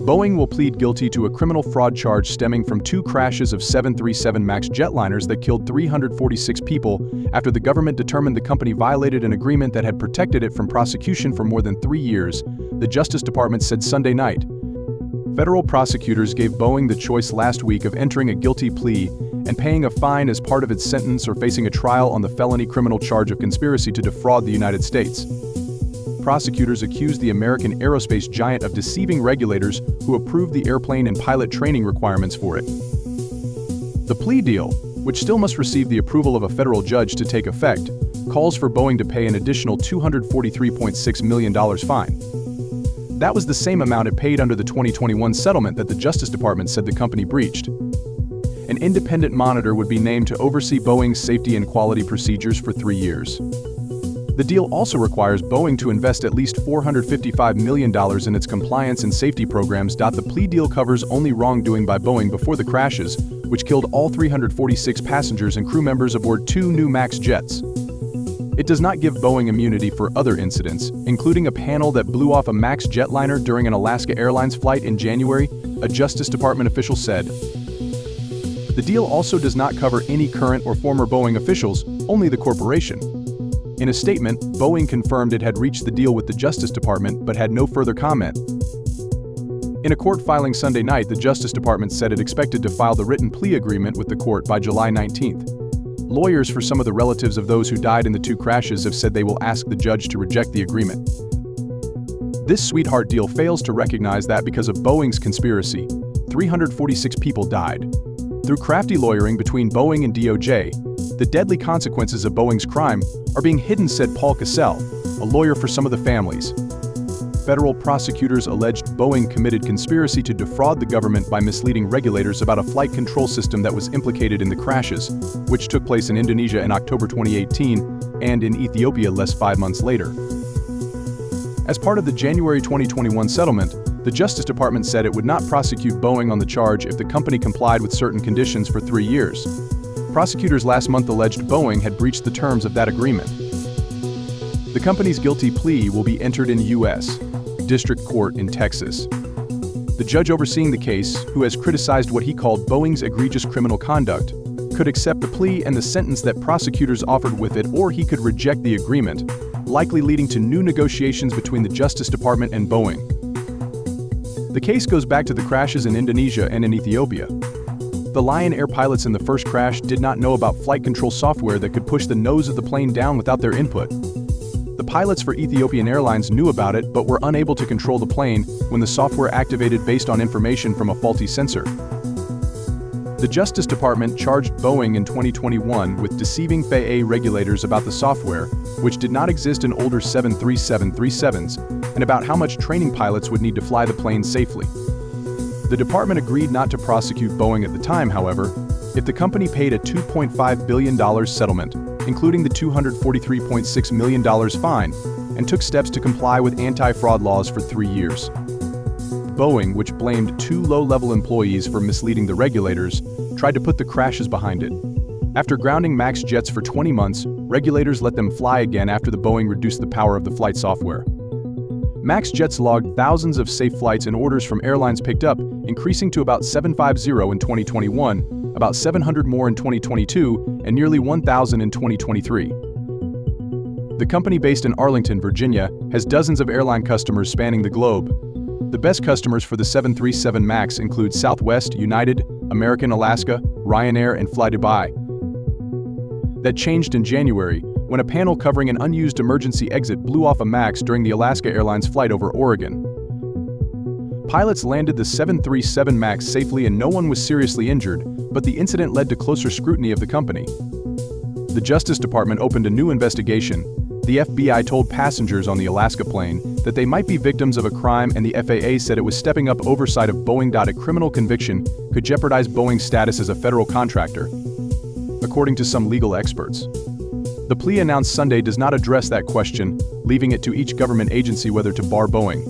Boeing will plead guilty to a criminal fraud charge stemming from 2 crashes of 737 MAX jetliners that killed 346 people after the government determined the company violated an agreement that had protected it from prosecution for more than 3 years, the Justice Department said Sunday night. Federal prosecutors gave Boeing the choice last week of entering a guilty plea and paying a fine as part of its sentence or facing a trial on the felony criminal charge of conspiracy to defraud the United States. Prosecutors accused the American aerospace giant of deceiving regulators who approved the airplane and pilot training requirements for it. The plea deal, which still must receive the approval of a federal judge to take effect, calls for Boeing to pay an additional $243.6 million fine. That was the same amount it paid under the 2021 settlement that the Justice Department said the company breached. An independent monitor would be named to oversee Boeing's safety and quality procedures for 3 years. The deal also requires Boeing to invest at least $455 million in its compliance and safety programs. The plea deal covers only wrongdoing by Boeing before the crashes, which killed all 346 passengers and crew members aboard 2 new MAX jets. It does not give Boeing immunity for other incidents, including a panel that blew off a MAX jetliner during an Alaska Airlines flight in January, a Justice Department official said. The deal also does not cover any current or former Boeing officials, only the corporation. In a statement, Boeing confirmed it had reached the deal with the Justice Department but had no further comment. In a court filing Sunday night, the Justice Department said it expected to file the written plea agreement with the court by July 19th. Lawyers for some of the relatives of those who died in the 2 crashes have said they will ask the judge to reject the agreement. This sweetheart deal fails to recognize that because of Boeing's conspiracy, 346 people died. Through crafty lawyering between Boeing and DOJ, the deadly consequences of Boeing's crime are being hidden, said Paul Cassell, a lawyer for some of the families. Federal prosecutors alleged Boeing committed conspiracy to defraud the government by misleading regulators about a flight control system that was implicated in the crashes, which took place in Indonesia in October 2018 and in Ethiopia less 5 months later. As part of the January 2021 settlement, the Justice Department said it would not prosecute Boeing on the charge if the company complied with certain conditions for 3 years. Prosecutors last month alleged Boeing had breached the terms of that agreement. The company's guilty plea will be entered in U.S. District Court in Texas. The judge overseeing the case, who has criticized what he called Boeing's egregious criminal conduct, could accept the plea and the sentence that prosecutors offered with it, or he could reject the agreement, likely leading to new negotiations between the Justice Department and Boeing. The case goes back to the crashes in Indonesia and in Ethiopia. The Lion Air pilots in the first crash did not know about flight control software that could push the nose of the plane down without their input. The pilots for Ethiopian Airlines knew about it but were unable to control the plane when the software activated based on information from a faulty sensor. The Justice Department charged Boeing in 2021 with deceiving FAA regulators about the software, which did not exist in older 737-37s, and about how much training pilots would need to fly the plane safely. The department agreed not to prosecute Boeing at the time, however, if the company paid a $2.5 billion settlement, including the $243.6 million fine, and took steps to comply with anti-fraud laws for 3 years. Boeing, which blamed 2 low-level employees for misleading the regulators, tried to put the crashes behind it. After grounding MAX jets for 20 months, regulators let them fly again after the Boeing reduced the power of the flight software. MAX jets logged thousands of safe flights and orders from airlines picked up, increasing to about 750 in 2021, about 700 more in 2022, and nearly 1,000 in 2023. The company based in Arlington, Virginia, has dozens of airline customers spanning the globe. The best customers for the 737 MAX include Southwest, United, American, Alaska, Ryanair, and flydubai. That changed in January, when a panel covering an unused emergency exit blew off a MAX during the Alaska Airlines flight over Oregon. Pilots landed the 737 MAX safely and no one was seriously injured, but the incident led to closer scrutiny of the company. The Justice Department opened a new investigation. The FBI told passengers on the Alaska plane that they might be victims of a crime, and the FAA said it was stepping up oversight of Boeing. A criminal conviction could jeopardize Boeing's status as a federal contractor, according to some legal experts. The plea announced Sunday does not address that question, leaving it to each government agency whether to bar Boeing.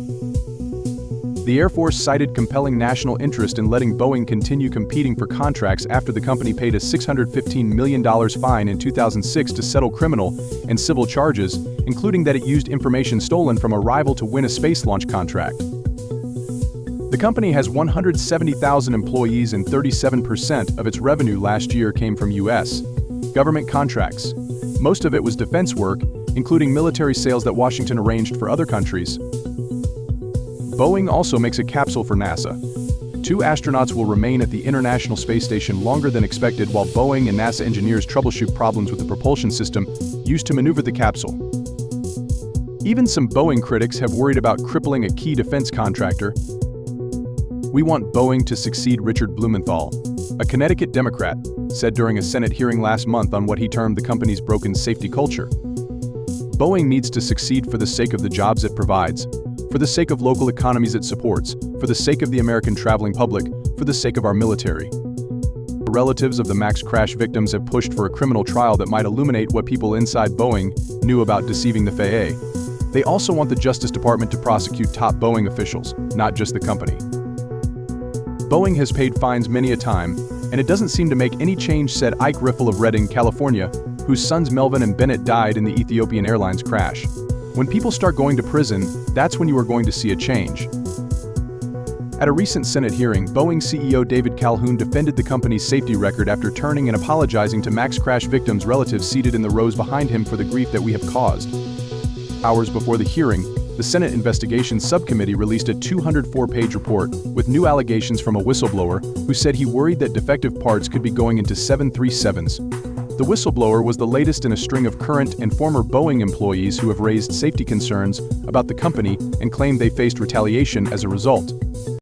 The Air Force cited compelling national interest in letting Boeing continue competing for contracts after the company paid a $615 million fine in 2006 to settle criminal and civil charges, including that it used information stolen from a rival to win a space launch contract. The company has 170,000 employees and 37% of its revenue last year came from U.S. government contracts. Most of it was defense work, including military sales that Washington arranged for other countries. Boeing also makes a capsule for NASA. 2 astronauts will remain at the International Space Station longer than expected while Boeing and NASA engineers troubleshoot problems with the propulsion system used to maneuver the capsule. Even some Boeing critics have worried about crippling a key defense contractor. "We want Boeing to succeed," Richard Blumenthal, a Connecticut Democrat, said during a Senate hearing last month on what he termed the company's broken safety culture. "Boeing needs to succeed for the sake of the jobs it provides, for the sake of local economies it supports, for the sake of the American traveling public, for the sake of our military." The relatives of the MAX crash victims have pushed for a criminal trial that might illuminate what people inside Boeing knew about deceiving the FAA. They also want the Justice Department to prosecute top Boeing officials, not just the company. Boeing has paid fines many a time, and it doesn't seem to make any change, said Ike Riffle of Redding, California, whose sons Melvin and Bennett died in the Ethiopian Airlines crash. "When people start going to prison, that's when you are going to see a change." At a recent Senate hearing, Boeing CEO David Calhoun defended the company's safety record after turning and apologizing to MAX crash victims' relatives seated in the rows behind him for the grief that we have caused. Hours before the hearing, the Senate Investigations Subcommittee released a 204-page report with new allegations from a whistleblower who said he worried that defective parts could be going into 737s. The whistleblower was the latest in a string of current and former Boeing employees who have raised safety concerns about the company and claimed they faced retaliation as a result.